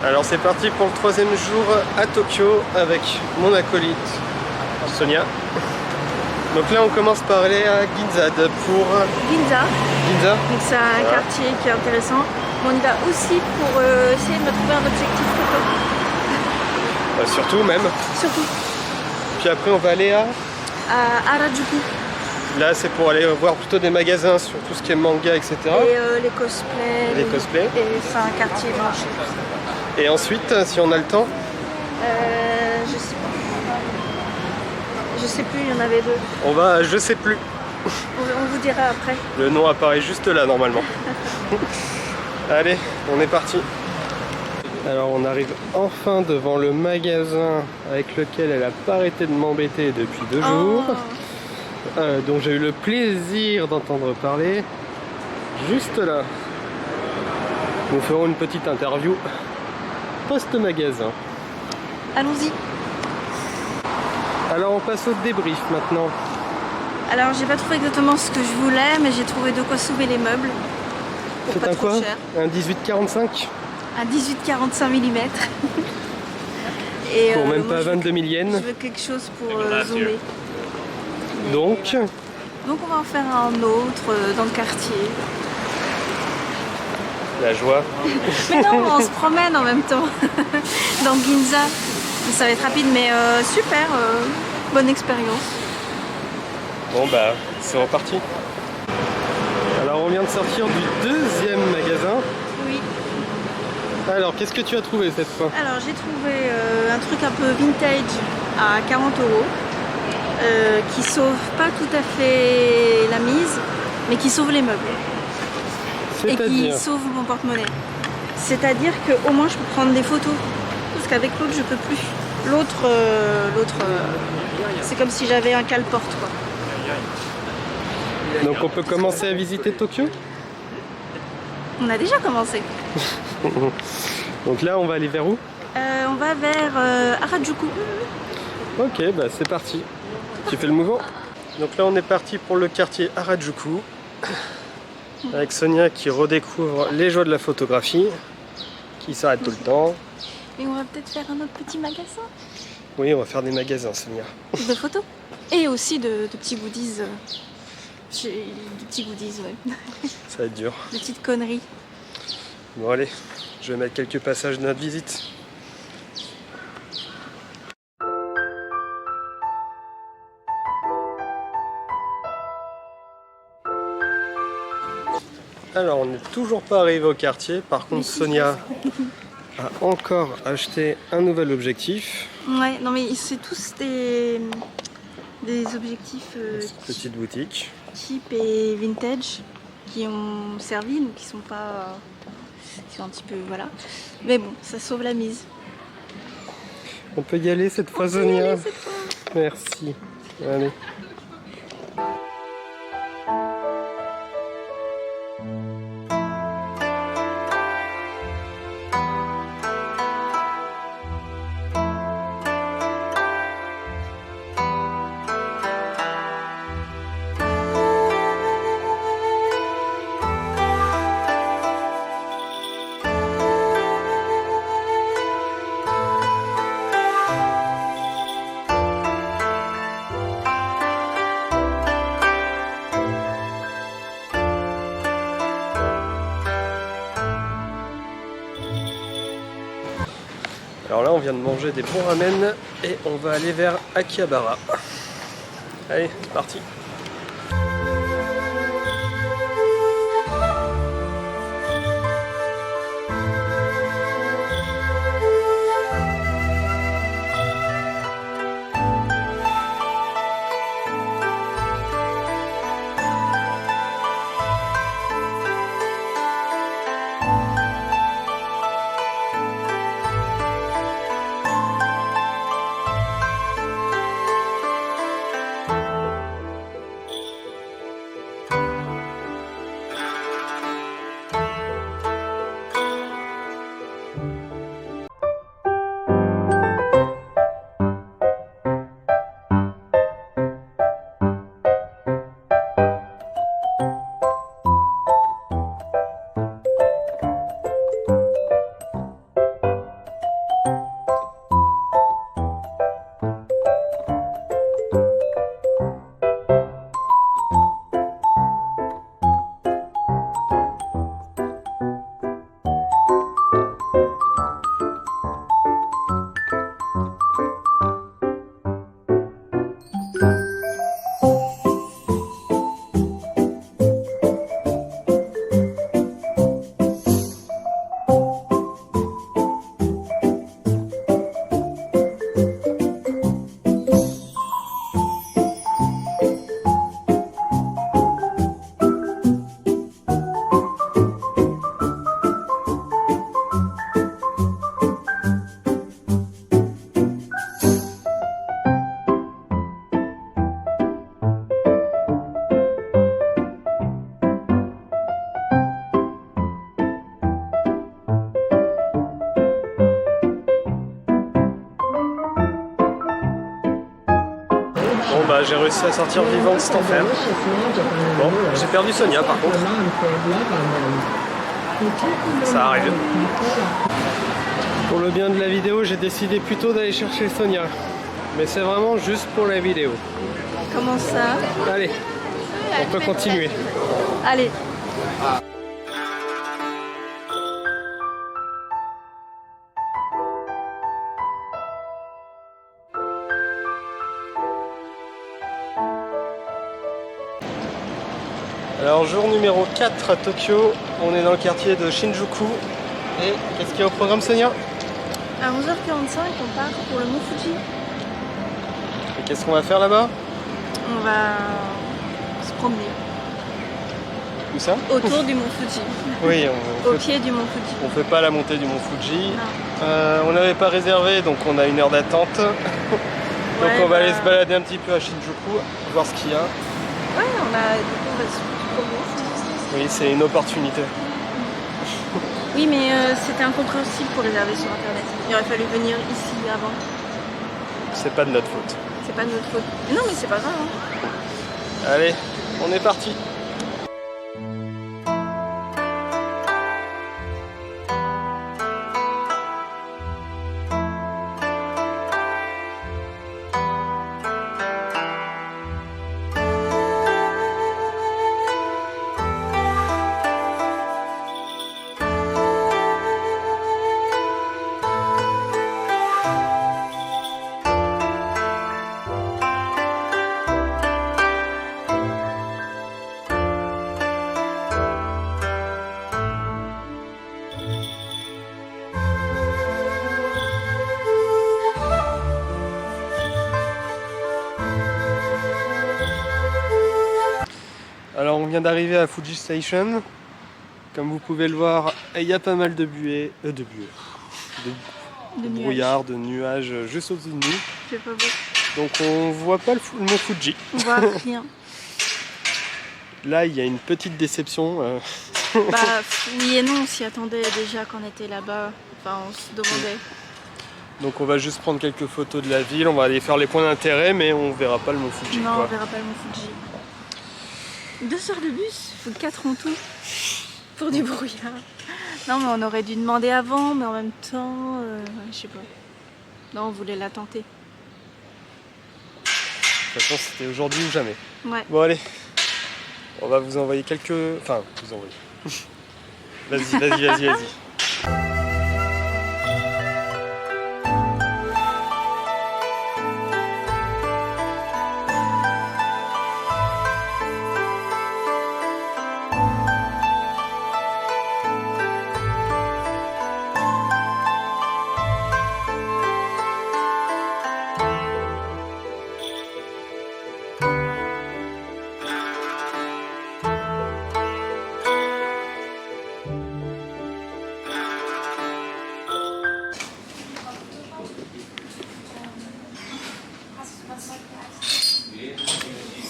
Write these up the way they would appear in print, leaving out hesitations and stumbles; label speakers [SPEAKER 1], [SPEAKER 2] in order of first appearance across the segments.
[SPEAKER 1] Alors c'est parti pour le troisième jour à Tokyo avec mon acolyte Sonia. Donc là on commence par aller à Ginza pour...
[SPEAKER 2] Ginza.
[SPEAKER 1] Ginza.
[SPEAKER 2] Donc c'est un quartier qui est intéressant. Mais on y va aussi pour essayer de me trouver un objectif photo.
[SPEAKER 1] Surtout même.
[SPEAKER 2] Surtout.
[SPEAKER 1] Puis après on va aller à
[SPEAKER 2] Harajuku.
[SPEAKER 1] Là c'est pour aller voir plutôt des magasins sur tout ce qui est manga, etc.
[SPEAKER 2] Et les cosplays.
[SPEAKER 1] Les cosplays.
[SPEAKER 2] Et c'est un quartier branché.
[SPEAKER 1] Et ensuite, si on a le temps,
[SPEAKER 2] je sais plus. Je sais plus, il y en avait deux.
[SPEAKER 1] on va à je sais plus.
[SPEAKER 2] On vous dira après.
[SPEAKER 1] Le nom apparaît juste là normalement. Allez, on est parti. Alors on arrive enfin devant le magasin avec lequel elle a pas arrêté de m'embêter depuis 2 jours. Dont j'ai eu le plaisir d'entendre parler. Juste là. Nous ferons une petite interview post-magasin.
[SPEAKER 2] Allons-y.
[SPEAKER 1] Alors on passe au débrief maintenant.
[SPEAKER 2] Alors j'ai pas trouvé exactement ce que je voulais, mais j'ai trouvé de quoi sauver les meubles. Pour
[SPEAKER 1] C'est
[SPEAKER 2] pas
[SPEAKER 1] un
[SPEAKER 2] trop
[SPEAKER 1] quoi?
[SPEAKER 2] cher.
[SPEAKER 1] Un 1845?
[SPEAKER 2] Un 18-45 mm. Et
[SPEAKER 1] Pour même
[SPEAKER 2] moi,
[SPEAKER 1] pas
[SPEAKER 2] je veux
[SPEAKER 1] 22 000
[SPEAKER 2] Je
[SPEAKER 1] yens.
[SPEAKER 2] veux quelque chose pour zoomer.
[SPEAKER 1] Donc,
[SPEAKER 2] Donc on va en faire un autre dans le quartier.
[SPEAKER 1] la joie.
[SPEAKER 2] Mais non, on se promène en même temps dans Ginza. Ça va être rapide, mais super, bonne expérience.
[SPEAKER 1] Bon bah, c'est reparti. Alors on vient de sortir du deuxième magasin.
[SPEAKER 2] Oui.
[SPEAKER 1] Alors, qu'est-ce que tu as trouvé cette fois?
[SPEAKER 2] Alors j'ai trouvé un truc un peu vintage à 40 €. Qui sauve pas tout à fait la mise, mais qui sauve les meubles. Et qui
[SPEAKER 1] C'est-à-dire?
[SPEAKER 2] sauve mon porte-monnaie. C'est-à-dire qu'au moins je peux prendre des photos. Parce qu'avec l'autre je peux plus. L'autre, c'est comme si j'avais un cale-porte quoi.
[SPEAKER 1] Donc on peut commencer à visiter Tokyo?
[SPEAKER 2] On a déjà commencé.
[SPEAKER 1] Donc là on va aller vers où?
[SPEAKER 2] On va vers Harajuku.
[SPEAKER 1] Ok, bah c'est parti. Tu fais le mouvement? Donc là on est parti pour le quartier Harajuku. Avec Sonia qui redécouvre les joies de la photographie. Qui s'arrête tout le temps.
[SPEAKER 2] Et on va peut-être faire un autre petit magasin
[SPEAKER 1] Oui, on va faire des magasins, Sonia.
[SPEAKER 2] de photos. Et aussi de petits goodies. De petits goodies, ouais.
[SPEAKER 1] Ça va être dur.
[SPEAKER 2] De petites conneries.
[SPEAKER 1] Bon allez, je vais mettre quelques passages de notre visite. Alors on n'est toujours pas arrivé au quartier, par contre Sonia a encore acheté un nouvel objectif.
[SPEAKER 2] Ouais, non mais c'est tous des objectifs
[SPEAKER 1] Petite boutique.
[SPEAKER 2] cheap et vintage qui ont servi, donc qui sont pas... qui sont un petit peu... voilà. Mais bon, ça sauve la mise.
[SPEAKER 1] On peut y aller cette fois,
[SPEAKER 2] On peut y
[SPEAKER 1] Sonia?
[SPEAKER 2] aller cette fois.
[SPEAKER 1] Merci. Allez. Alors là on vient de manger des bons ramen et on va aller vers Akihabara. Allez, c'est parti. va, j'ai réussi à sortir vivant de cet enfer. Bon, j'ai perdu Sonia par contre. Ça arrive. Pour le bien de la vidéo, j'ai décidé plutôt d'aller chercher Sonia. Mais c'est vraiment juste pour la vidéo.
[SPEAKER 2] Comment ça?
[SPEAKER 1] Allez, on peut continuer.
[SPEAKER 2] Allez.
[SPEAKER 1] Alors jour numéro 4 à Tokyo, on est dans le quartier de Shinjuku. Et qu'est-ce qu'il y a au programme, Sonia?
[SPEAKER 2] À 11h45, on part pour le Mont Fuji.
[SPEAKER 1] Et qu'est-ce qu'on va faire là-bas?
[SPEAKER 2] On va se promener.
[SPEAKER 1] Où ça?
[SPEAKER 2] Autour du Mont Fuji.
[SPEAKER 1] Oui,
[SPEAKER 2] Au pied du Mont Fuji.
[SPEAKER 1] on fait pas la montée du Mont Fuji.
[SPEAKER 2] Non.
[SPEAKER 1] On n'avait pas réservé, donc on a 1 heure d'attente. Donc
[SPEAKER 2] Ouais,
[SPEAKER 1] on va aller se balader un petit peu à Shinjuku, voir ce qu'il y a.
[SPEAKER 2] Ouais, on va se promener.
[SPEAKER 1] Oui, c'est une opportunité.
[SPEAKER 2] Oui, mais c'était incompréhensible pour réserver sur internet. Il aurait fallu venir ici avant.
[SPEAKER 1] C'est pas de notre faute.
[SPEAKER 2] C'est pas de notre faute. Mais non, mais c'est pas grave. Hein.
[SPEAKER 1] Allez, on est parti. Alors on vient d'arriver à Fuji Station. Comme vous pouvez le voir, il y a pas mal de buées, de brouillard, de nuages juste au-dessus de nous.
[SPEAKER 2] C'est pas beau.
[SPEAKER 1] Donc on voit pas le mont Fuji.
[SPEAKER 2] On voit rien.
[SPEAKER 1] Là il y a une petite déception.
[SPEAKER 2] Bah oui et non, on s'y attendait déjà quand on était là-bas. Enfin, on se demandait.
[SPEAKER 1] Donc on va juste prendre quelques photos de la ville, on va aller faire les points d'intérêt, mais on verra pas le mont Fuji.
[SPEAKER 2] Non,
[SPEAKER 1] quoi.
[SPEAKER 2] on verra pas le Mont Fuji. 2 heures de bus, il faut 4 en tout pour du brouillard. Non, mais on aurait dû demander avant, mais en même temps, je sais pas. Non, on voulait la tenter.
[SPEAKER 1] De toute façon c'était aujourd'hui ou jamais.
[SPEAKER 2] Ouais.
[SPEAKER 1] Bon allez, on va vous envoyer quelques... Enfin, vous envoyer. Vas-y.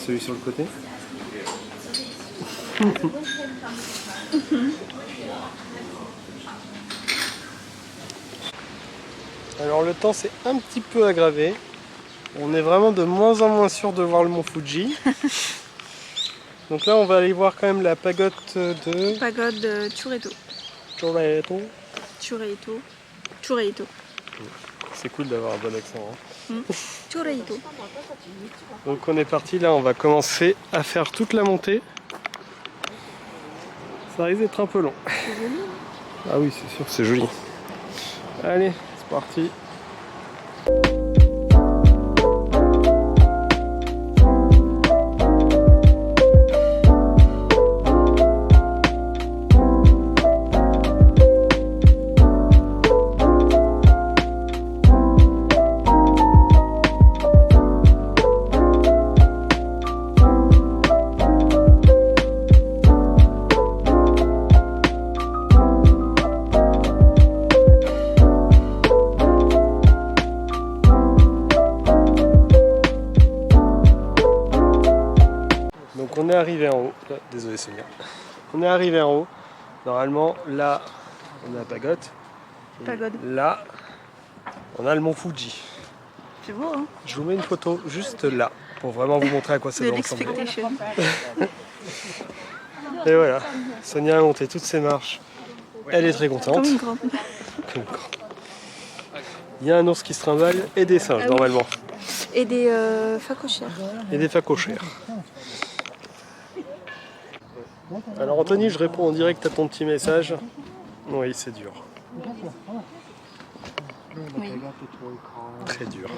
[SPEAKER 1] Celui sur le côté. Alors le temps s'est un petit peu aggravé. On est vraiment de moins en moins sûr de voir le mont Fuji. Donc là on va aller voir quand même la pagode de...
[SPEAKER 2] Pagode de Chureito. Chureito.
[SPEAKER 1] C'est cool d'avoir un bon accent. Hein.
[SPEAKER 2] Chureito.
[SPEAKER 1] Donc on est parti, là on va commencer à faire toute la montée. Ça risque d'être un peu long.
[SPEAKER 2] C'est joli.
[SPEAKER 1] Ah oui c'est sûr, c'est joli. Allez, c'est parti. Donc on est arrivé en haut, désolé Sonia, on est arrivé en haut, normalement là on a la pagode, là on a le mont Fuji.
[SPEAKER 2] C'est beau hein.
[SPEAKER 1] Je vous mets une photo juste là, pour vraiment vous montrer à quoi ça
[SPEAKER 2] De
[SPEAKER 1] doit ressembler.
[SPEAKER 2] l'expectation.
[SPEAKER 1] Et voilà, Sonia a monté toutes ses marches. Elle est très contente.
[SPEAKER 2] Comme une grande.
[SPEAKER 1] Comme une grande. Il y a un ours qui se trimballe et des singes normalement.
[SPEAKER 2] Et des phacochères.
[SPEAKER 1] Et des phacochères. Alors Anthony, je réponds en direct à ton petit message. Oui, c'est dur.
[SPEAKER 2] Oui.
[SPEAKER 1] Très dur.